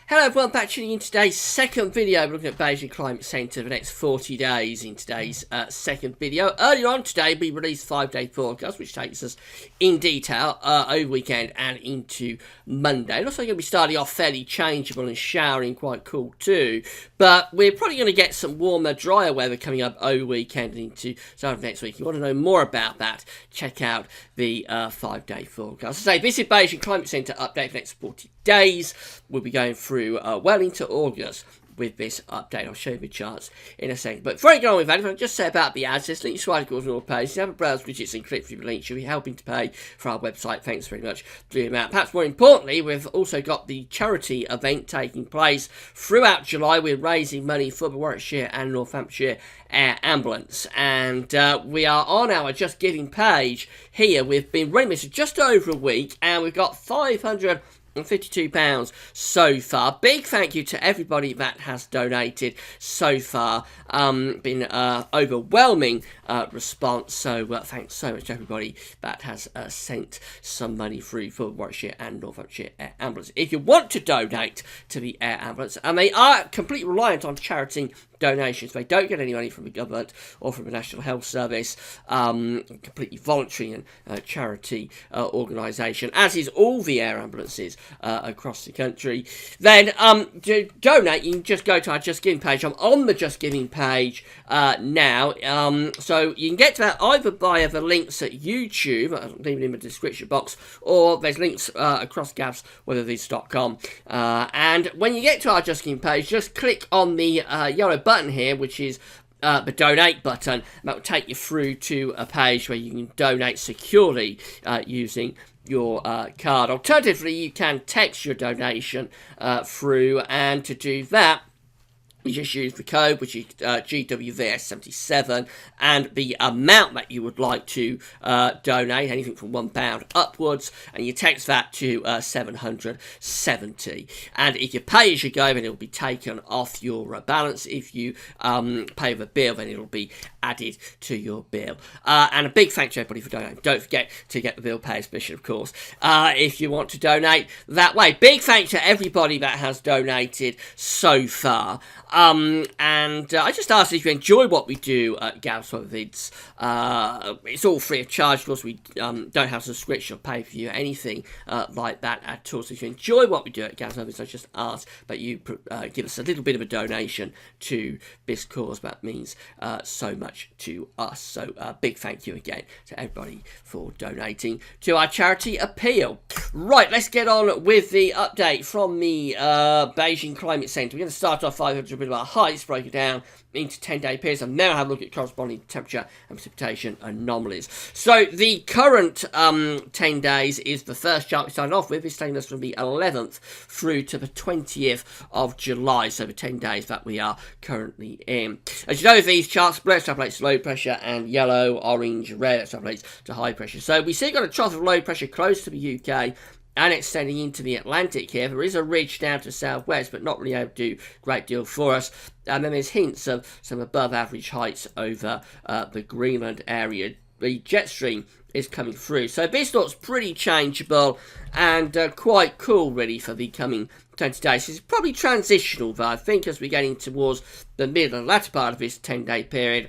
Hello everyone, back tuning in today's second video. We're looking at Beijing Climate Centre for the next 40 days in today's second video. Earlier on today we released 5-day forecast which takes us in detail over weekend and into Monday. Looks like going to be starting off fairly changeable and showery and quite cool too. But we're probably going to get some warmer, drier weather coming up over weekend and into start of next week. If you want to know more about that, check out the 5-day forecast. So this is Beijing Climate Centre update for the next 40 days. We'll be going through well into August with this update. I'll show you the charts in a second. But before I go on with that, if I just say about the ads, there's links to articles on all pages. If you have a browse widgets and click through the links, you'll be helping to pay for our website. Thanks very much for doing that. Perhaps more importantly, we've also got the charity event taking place throughout July. We're raising money for the Warwickshire and Northamptonshire Air Ambulance, and we are on our Just Giving page here. We've been running this for just over a week, and we've got £552 so far. Big thank you to everybody that has donated so far. Been overwhelming response, so thanks so much to everybody that has sent some money through for Warwickshire and Northamptonshire Air Ambulance. If you want to donate to the Air Ambulance, and they are completely reliant on charity donations, they don't get any money from the government or from the National Health Service, completely voluntary and charity organisation, as is all the air ambulances across the country, then to donate you can just go to our Just Giving page. I'm on the Just Giving page now, so you can get to that either via the links at YouTube, I'll leave it in the description box, or there's links across gavsweathervids.com, and when you get to our Just Giving page, just click on the yellow button here, which is the donate button. That will take you through to a page where you can donate securely using your card. Alternatively, you can text your donation through, and to do that you just use the code, which is GWVS77, and the amount that you would like to donate, anything from £1 upwards, and you text that to 770. And if you pay as you go, then it will be taken off your balance. If you pay the bill, then it will be added to your bill. And a big thanks to everybody for donating. Don't forget to get the bill payer's permission, of course, if you want to donate that way. Big thanks to everybody that has donated so far. And I just ask if you enjoy what we do at Gavs Weather Vids. It's all free of charge. Of course, we don't have a subscription or pay for you, anything like that at all. So if you enjoy what we do at Gavs Weather Vids, I just ask that you give us a little bit of a donation to this cause. That means so much to us. So big thank you again to everybody for donating to our charity appeal. Right, let's get on with the update from the Beijing Climate Centre. We're going to start off 500 bit of our heights, break it down into 10-day periods, and now have a look at corresponding temperature and precipitation anomalies. So the current 10 days is the first chart we started off with. It's taking us from the 11th through to the 20th of July, so the 10 days that we are currently in. As you know, these charts, blue extrapolates to low pressure, and yellow, orange, red extrapolates to high pressure. So we see got a trough of low pressure close to the UK and extending into the Atlantic here. There is a ridge down to the southwest, but not really able to do a great deal for us. And then there's hints of some above average heights over the Greenland area. The jet stream is coming through. So this looks pretty changeable and quite cool really for the coming 20 days. It's probably transitional though. I think as we're getting towards the middle and latter part of this 10-day period,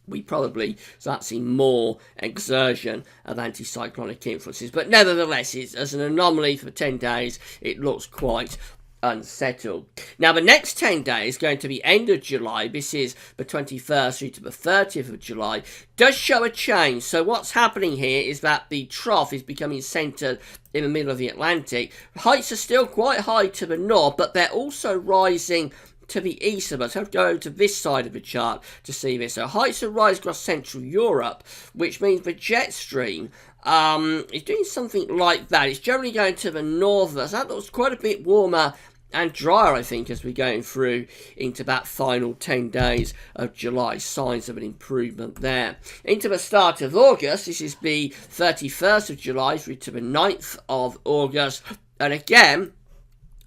we probably start seeing more exertion of anticyclonic influences. But nevertheless, as an anomaly for 10 days, it looks quite unsettled. Now, the next 10 days, going to the end of July, this is the 21st through to the 30th of July, does show a change. So what's happening here is that the trough is becoming centred in the middle of the Atlantic. Heights are still quite high to the north, but they're also rising to the east of us. I have to go to this side of the chart to see this. So heights are rising across Central Europe, which means the jet stream is doing something like that. It's generally going to the north of us. That looks quite a bit warmer and drier, I think, as we're going through into that final 10 days of July. Signs of an improvement there. Into the start of August, this is the 31st of July through to the 9th of August. And again,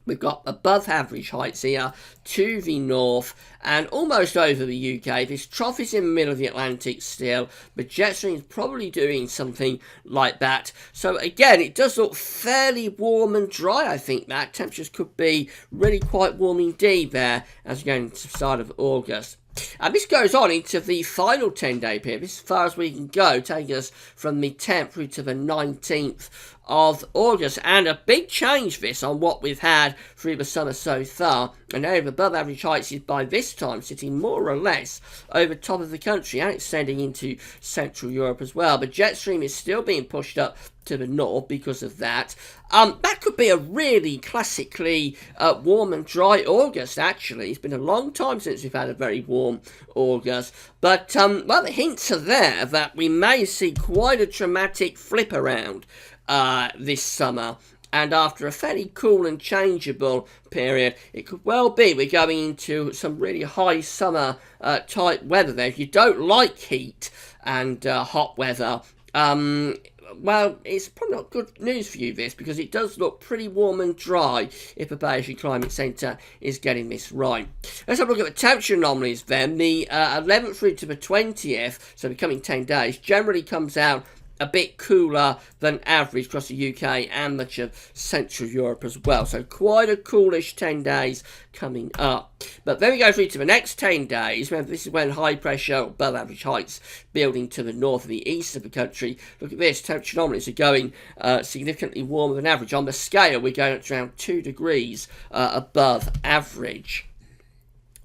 We've got above average heights here to the north and almost over the UK. This trough is in the middle of the Atlantic still, but jet stream is probably doing something like that. So again, it does look fairly warm and dry, I think, that. Temperatures could be really quite warm indeed there as we go into the start of August. And this goes on into the final 10-day period. This is as far as we can go, taking us from the 10th through to the 19th of August. And a big change this on what we've had through the summer so far. An area of above average heights is by this time sitting more or less over top of the country and extending into Central Europe as well. But jet stream is still being pushed up to the north because of that. That could be a really classically warm and dry August, actually. It's been a long time since we've had a very warm August. But, well, the hints are there that we may see quite a dramatic flip around this summer. And after a fairly cool and changeable period, it could well be we're going into some really high summer type weather there. If you don't like heat and hot weather, well, it's probably not good news for you, this, because it does look pretty warm and dry if the Bayesian Climate Centre is getting this right. Let's have a look at the temperature anomalies then. The 11th through to the 20th, so the coming 10 days, generally comes out a bit cooler than average across the UK and much of Central Europe as well. So quite a coolish 10 days coming up. But then we go through to the next 10 days. Remember, this is when high pressure, above average heights, building to the north and the east of the country. Look at this, temperature anomalies are going significantly warmer than average. On the scale, we're going up to around 2 degrees above average,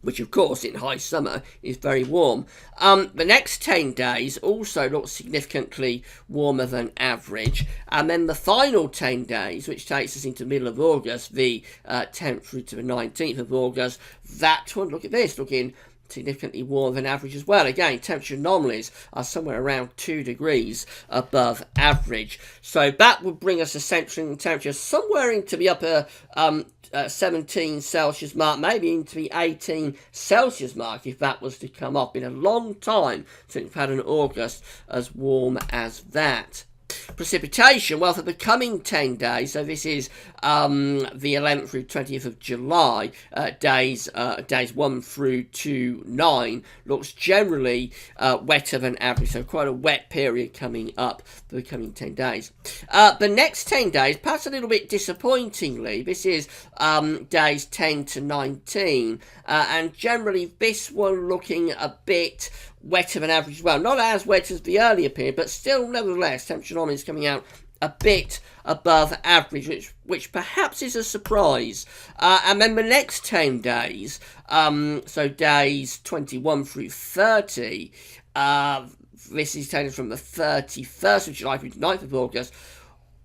which of course in high summer is very warm. The next 10 days also look significantly warmer than average. And then the final 10 days, which takes us into the middle of August, the 10th through to the 19th of August, that one, look at this, looking significantly warmer than average as well. Again, temperature anomalies are somewhere around 2 degrees above average. So that would bring us essentially in temperature somewhere into the upper 17 Celsius mark, maybe into the 18 Celsius mark if that was to come up. Been a long time since we've had an August as warm as that. Precipitation, well, for the coming 10 days, so this is the 11th through 20th of July, days 1 through to 9, looks generally wetter than average, so quite a wet period coming up for the coming 10 days. The next 10 days, perhaps a little bit disappointingly, this is days 10 to 19, and generally this one looking a bit wetter than average as well. Not as wet as the earlier period, but still, nevertheless, temperature anomalies coming out a bit above average, which perhaps is a surprise. And then the next 10 days, so days 21 through 30, this is taken from the 31st of July through to 9th of August,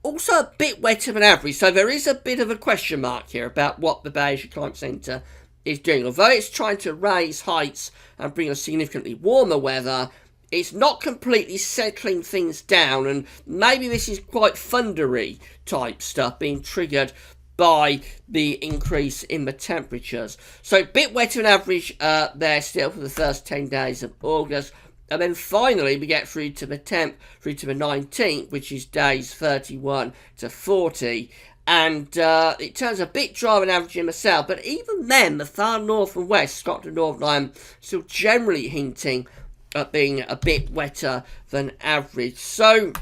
also a bit wetter than average. So there is a bit of a question mark here about what the Bayesian Climate Centre is doing. Although it's trying to raise heights and bring us significantly warmer weather, it's not completely settling things down, and maybe this is quite Thundery type stuff being triggered by the increase in the temperatures. So a bit wetter than average there still for the first 10 days of August. And then finally we get through to the 10th through to the 19th, which is days 31 to 40. And it turns a bit drier than average in the south, but even then, the far north and west, Scotland, Northern Ireland, still generally hinting at being a bit wetter than average. So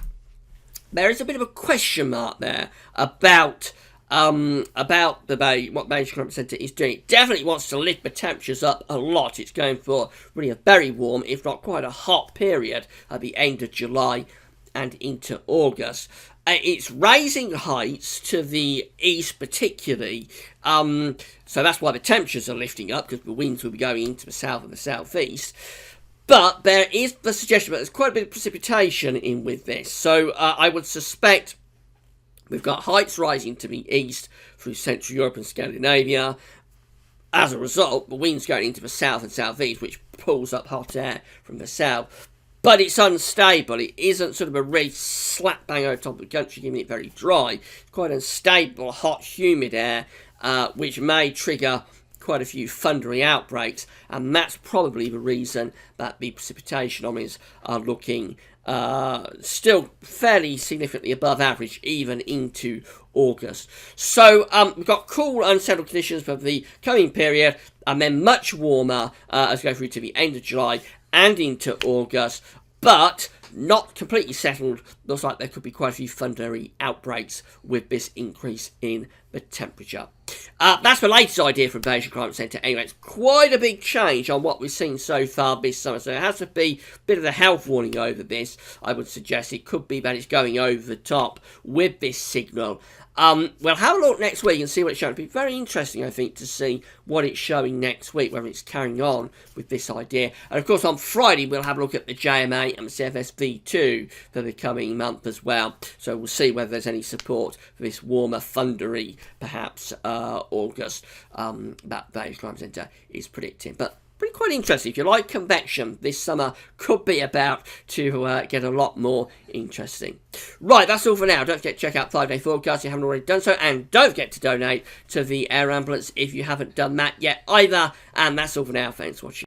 there is a bit of a question mark there about what the Bayesian Climate Centre is doing. It definitely wants to lift the temperatures up a lot. It's going for really a very warm, if not quite a hot period at the end of July and into August. It's raising heights to the east particularly, so that's why the temperatures are lifting up, because the winds will be going into the south and the southeast. But there is the suggestion that there's quite a bit of precipitation in with this, so I would suspect we've got heights rising to the east through Central Europe and Scandinavia. As a result, the wind's going into the south and southeast, which pulls up hot air from the south. But it's unstable. It isn't sort of a really slap bang over top of the country, giving it very dry. It's quite unstable, hot, humid air, which may trigger quite a few thundery outbreaks, and that's probably the reason that the precipitation omens are looking still fairly significantly above average even into August. So we've got cool, unsettled conditions for the coming period, and then much warmer as we go through to the end of July and into August, but not completely settled. Looks like there could be quite a few thundery outbreaks with this increase in the temperature. That's the latest idea from Beijing Climate Centre. Anyway, it's quite a big change on what we've seen so far this summer, so it has to be a bit of a health warning over this. I would suggest it could be that it's going over the top with this signal. We'll have a look next week and see what it's showing. It'll be very interesting, I think, to see what it's showing next week, whether it's carrying on with this idea. And of course, on Friday, we'll have a look at the JMA and the CFSV2 for the coming month as well. So we'll see whether there's any support for this warmer, thundery, perhaps, August that Beijing Climate Centre is predicting. But pretty quite interesting. If you like convection, this summer could be about to get a lot more interesting. Right, that's all for now. Don't forget to check out 5-Day Forecast if you haven't already done so, and don't forget to donate to the Air Ambulance if you haven't done that yet either. And that's all for now. Thanks for watching.